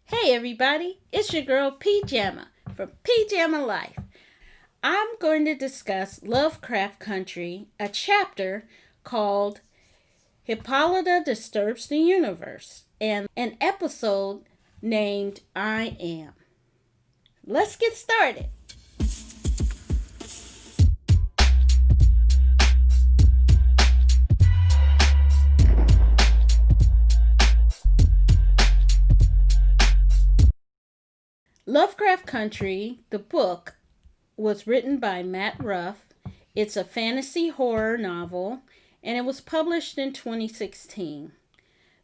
Hey everybody, it's your girl PJamma from PJamma Lyfe. I'm going to discuss Lovecraft Country, a chapter called Hippolyta Disturbs the Universe, and an episode named I Am. Let's get started. Lovecraft Country, the book, was written by Matt Ruff. It's a fantasy horror novel, and it was published in 2016.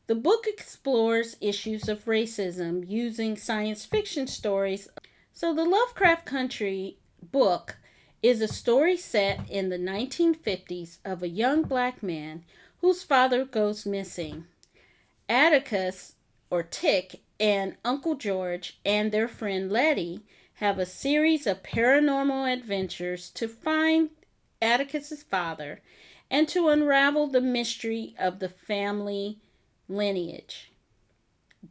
The book explores issues of racism using science fiction stories. So, the Lovecraft Country book is a story set in the 1950s of a young black man whose father goes missing. Atticus, or Tick, and Uncle George and their friend Letty have a series of paranormal adventures to find Atticus's father and to unravel the mystery of the family lineage.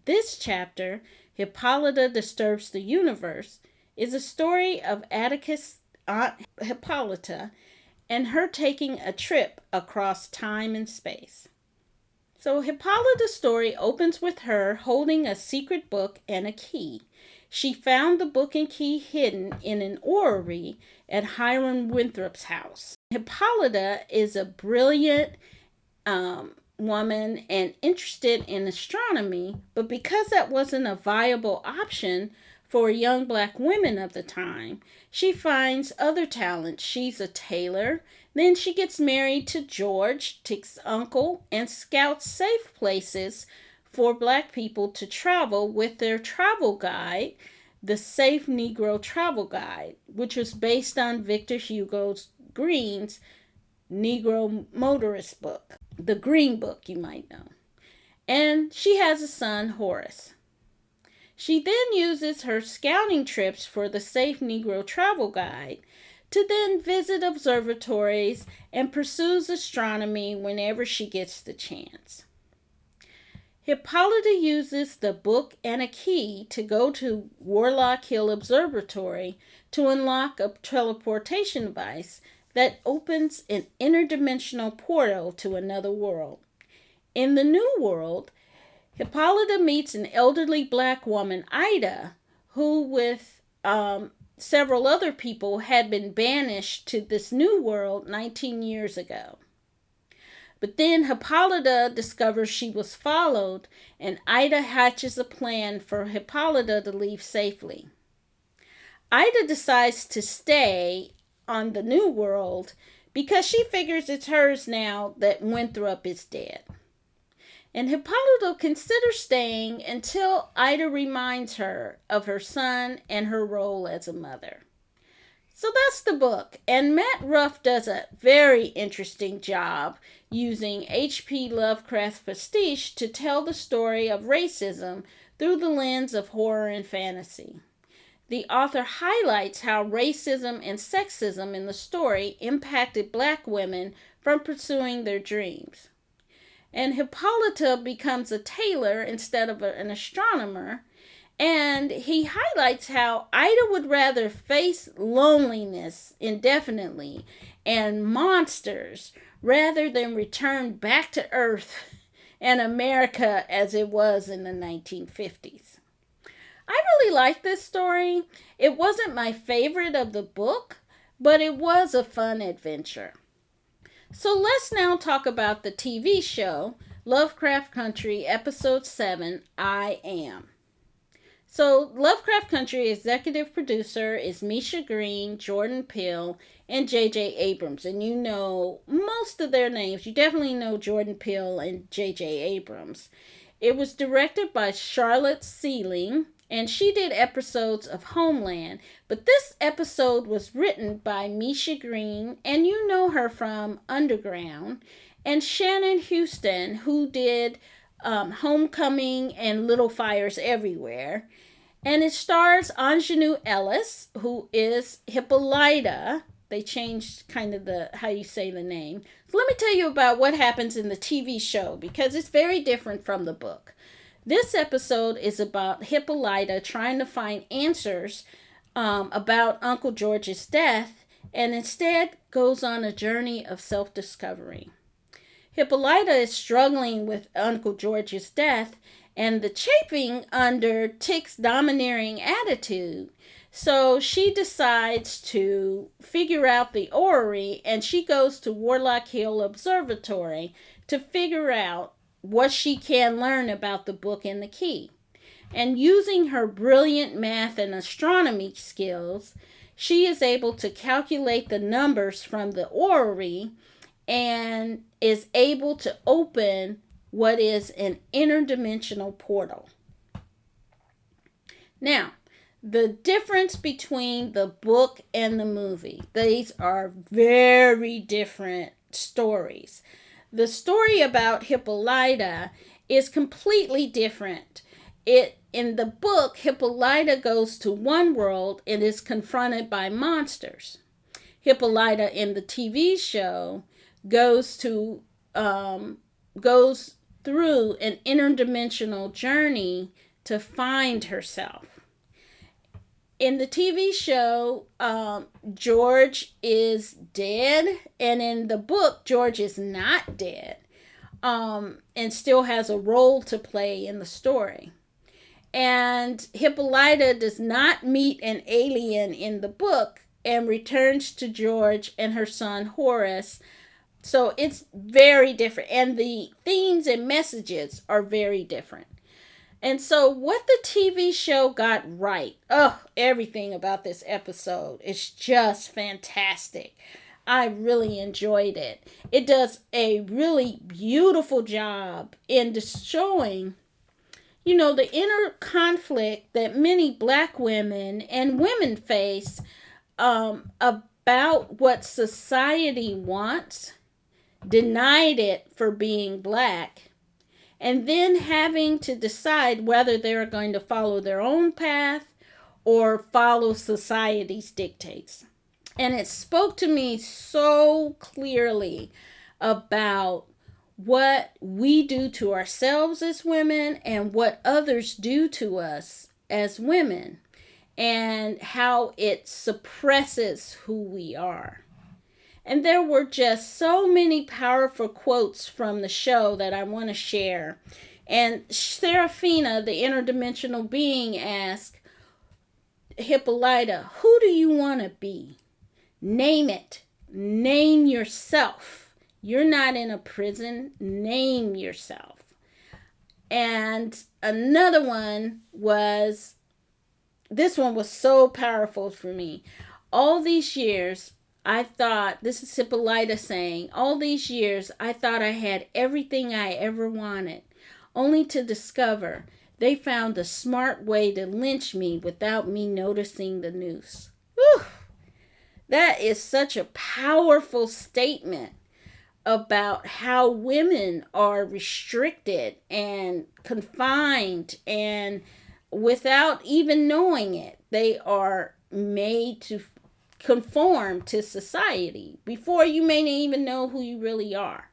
This chapter, Hippolyta Disturbs the Universe, is a story of Atticus' aunt Hippolyta and her taking a trip across time and space. So Hippolyta's story opens with her holding a secret book and a key. She found the book and key hidden in an orrery at Hiram Winthrop's house. Hippolyta is a brilliant woman and interested in astronomy, but because that wasn't a viable option for young black women of the time, she finds other talents. She's a tailor. Then she gets married to George, Tick's uncle, and scouts safe places for black people to travel with their travel guide, the Safe Negro Travel Guide, which was based on Victor Hugo Green's Negro Motorist book, the Green Book, you might know. And she has a son, Horace. She then uses her scouting trips for the Safe Negro Travel Guide to then visit observatories and pursues astronomy whenever she gets the chance. Hippolyta uses the book and a key to go to Warlock Hill Observatory to unlock a teleportation device that opens an interdimensional portal to another world. In the new world, Hippolyta meets an elderly black woman, Ida, who with several other people had been banished to this new world 19 years ago. But then Hippolyta discovers she was followed, and Ida hatches a plan for Hippolyta to leave safely. Ida decides to stay on the new world because she figures it's hers now that Winthrop is dead. And Hippolyta considers staying until Ida reminds her of her son and her role as a mother. So that's the book. And Matt Ruff does a very interesting job using H.P. Lovecraft's pastiche to tell the story of racism through the lens of horror and fantasy. The author highlights how racism and sexism in the story impacted black women from pursuing their dreams. And Hippolyta becomes a tailor instead of an astronomer. And he highlights how Ida would rather face loneliness indefinitely and monsters rather than return back to Earth and America as it was in the 1950s. I really like this story. It wasn't my favorite of the book, but it was a fun adventure. So let's now talk about the TV show, Lovecraft Country, Episode 7, I Am. So Lovecraft Country executive producer is Misha Green, Jordan Peele, and J.J. Abrams. And you know most of their names. You definitely know Jordan Peele and J.J. Abrams. It was directed by Charlotte Sealing, and she did episodes of Homeland. But this episode was written by Misha Green, and you know her from Underground, and Shannon Houston, who did Homecoming and Little Fires Everywhere. And it stars Ingenue Ellis, who is Hippolyta. They changed kind of how you say the name. So let me tell you about what happens in the TV show, because it's very different from the book. This episode is about Hippolyta trying to find answers about Uncle George's death, and instead goes on a journey of self-discovery. Hippolyta is struggling with Uncle George's death and the chafing under Tick's domineering attitude. So she decides to figure out the orrery, and she goes to Warlock Hill Observatory to figure out what she can learn about the book and the key. And using her brilliant math and astronomy skills, she is able to calculate the numbers from the orrery and is able to open what is an interdimensional portal. Now, the difference between the book and the movie, these are very different stories. The story about Hippolyta is completely different. In the book, Hippolyta goes to one world and is confronted by monsters. Hippolyta in the TV show goes through an interdimensional journey to find herself. In the TV show, George is dead, and in the book, George is not dead, and still has a role to play in the story. And Hippolyta does not meet an alien in the book and returns to George and her son Horace. So it's very different, and the themes and messages are very different. And so what the TV show got right, everything about this episode is just fantastic. I really enjoyed it. It does a really beautiful job in showing, the inner conflict that many Black women and women face about what society wants, denied it for being Black, and then having to decide whether they're going to follow their own path or follow society's dictates. And it spoke to me so clearly about what we do to ourselves as women and what others do to us as women, and how it suppresses who we are. And there were just so many powerful quotes from the show that I want to share. And Seraphina, the interdimensional being, asked Hippolyta, "Who do you want to be? Name it. Name yourself. You're not in a prison. Name yourself." And another one was, this one was so powerful for me. All these years, I thought, this is Hippolyta saying, all these years, I thought I had everything I ever wanted, only to discover they found a smart way to lynch me without me noticing the noose. Whew. That is such a powerful statement about how women are restricted and confined, and without even knowing it, they are made to conform to society before you may even know who you really are.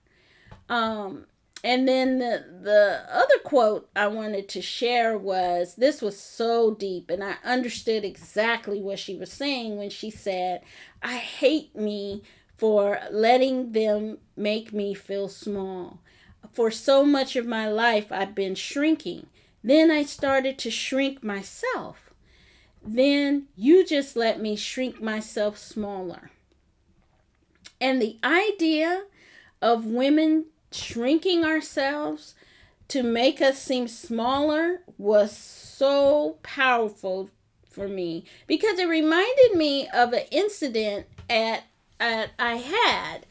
And then the other quote I wanted to share was, this was so deep, and I understood exactly what she was saying when she said, "I hate me for letting them make me feel small. For so much of my life, I've been shrinking. Then I started to shrink myself. Then you just let me shrink myself smaller." And the idea of women shrinking ourselves to make us seem smaller was so powerful for me, because it reminded me of an incident I had.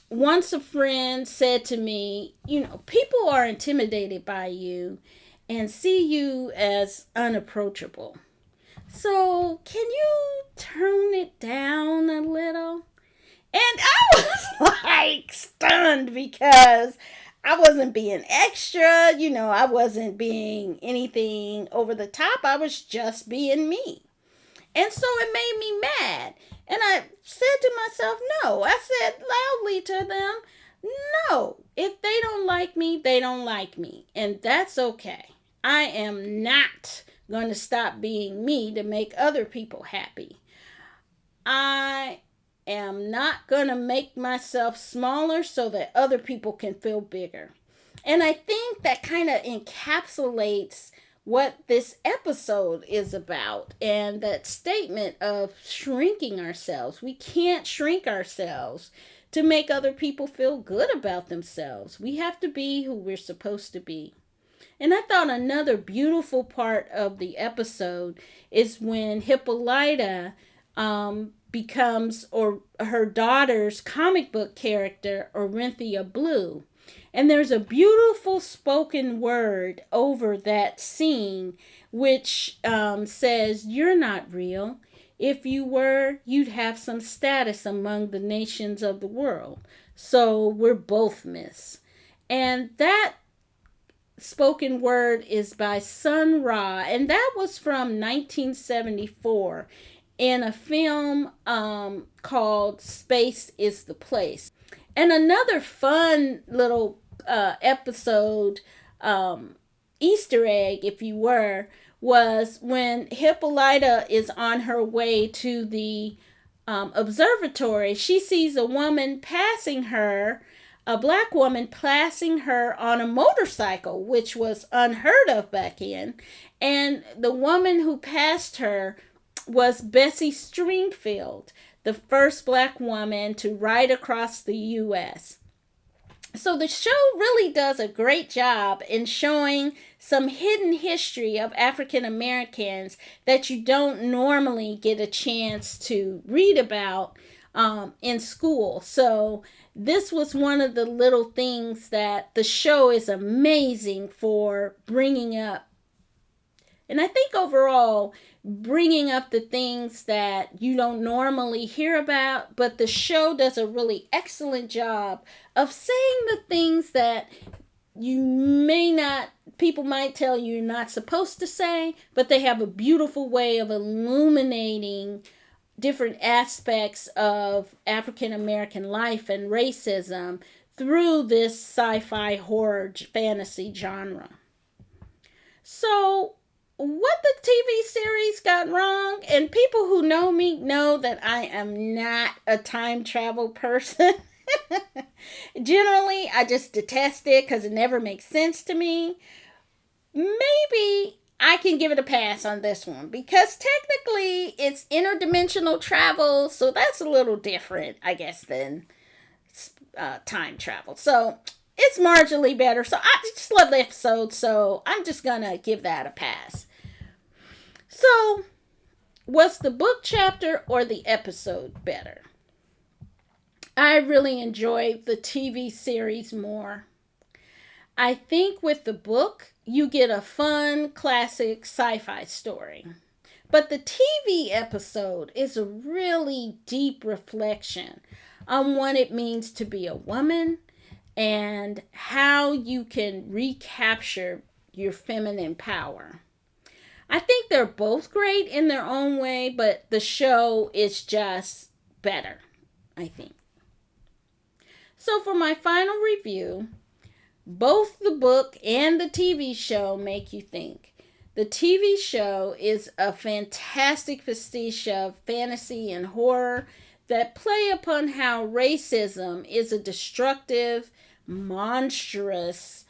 Once a friend said to me, people are intimidated by you and see you as unapproachable. So can you turn it down a little? And I was like stunned, because I wasn't being extra, I wasn't being anything over the top. I was just being me. And so it made me mad. And I said to myself, no. I said loudly to them, No, if they don't like me, they don't like me. And that's okay. I am not going to stop being me to make other people happy. I am not going to make myself smaller so that other people can feel bigger. And I think that kind of encapsulates what this episode is about, and that statement of shrinking ourselves. We can't shrink ourselves to make other people feel good about themselves. We have to be who we're supposed to be. And I thought another beautiful part of the episode is when Hippolyta becomes or her daughter's comic book character, Orinthia Blue. And there's a beautiful spoken word over that scene which says, "You're not real. If you were, you'd have some status among the nations of the world. So we're both miss." And that spoken word is by Sun Ra, and that was from 1974 in a film called Space is the Place. And another fun little episode, Easter egg, if you were, was when Hippolyta is on her way to the observatory. She sees a woman passing her, a black woman passing her on a motorcycle, which was unheard of back then. And the woman who passed her was Bessie Stringfield, the first black woman to ride across the U.S. So the show really does a great job in showing some hidden history of African Americans that you don't normally get a chance to read about in school. So this was one of the little things that the show is amazing for bringing up. And I think overall, bringing up the things that you don't normally hear about, but the show does a really excellent job of saying the things that you may not, people might tell you you're not supposed to say, but they have a beautiful way of illuminating different aspects of African American life and racism through this sci-fi horror fantasy genre. So what the TV series got wrong, and people who know me know that I am not a time travel person. Generally, I just detest it because it never makes sense to me. Maybe I can give it a pass on this one because technically it's interdimensional travel, so that's a little different, I guess, than time travel. So it's marginally better. So I just love the episode, so I'm just gonna give that a pass. So, was the book chapter or the episode better? I really enjoyed the TV series more. I think with the book, you get a fun, classic sci-fi story. But the TV episode is a really deep reflection on what it means to be a woman and how you can recapture your feminine power. I think they're both great in their own way, but the show is just better, I think. So for my final review, both the book and the TV show make you think. The TV show is a fantastic pastiche of fantasy and horror that play upon how racism is a destructive, monstrous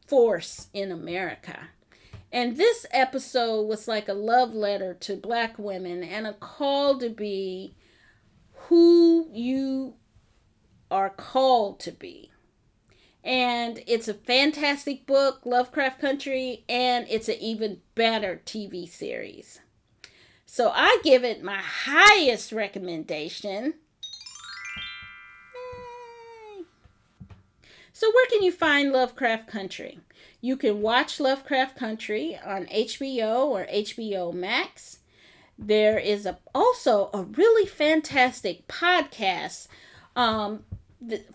force in America. And this episode was like a love letter to black women and a call to be who you are called to be. And it's a fantastic book, Lovecraft Country, and it's an even better TV series. So I give it my highest recommendation. So where can you find Lovecraft Country? You can watch Lovecraft Country on HBO or HBO Max. There is also a really fantastic podcast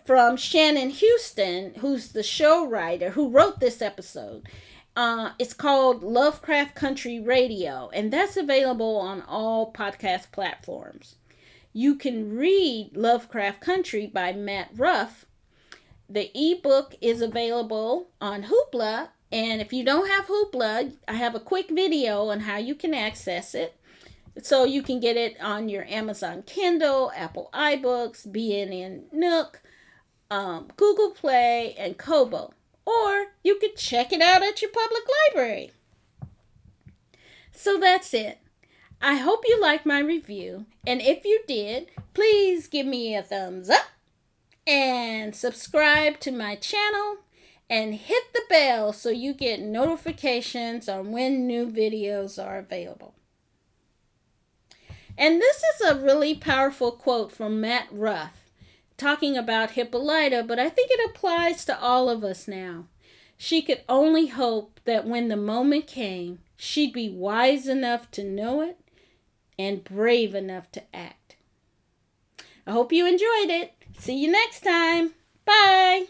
from Shannon Houston, who's the show writer who wrote this episode. It's called Lovecraft Country Radio, and that's available on all podcast platforms. You can read Lovecraft Country by Matt Ruff The ebook is available on Hoopla. And if you don't have Hoopla, I have a quick video on how you can access it. So you can get it on your Amazon Kindle, Apple iBooks, BNN Nook, Google Play, and Kobo. Or you could check it out at your public library. So that's it. I hope you liked my review. And if you did, please give me a thumbs up and subscribe to my channel and hit the bell so you get notifications on when new videos are available. And this is a really powerful quote from Matt Ruff talking about Hippolyta, but I think it applies to all of us now. She could only hope that when the moment came, she'd be wise enough to know it and brave enough to act. I hope you enjoyed it. See you next time. Bye.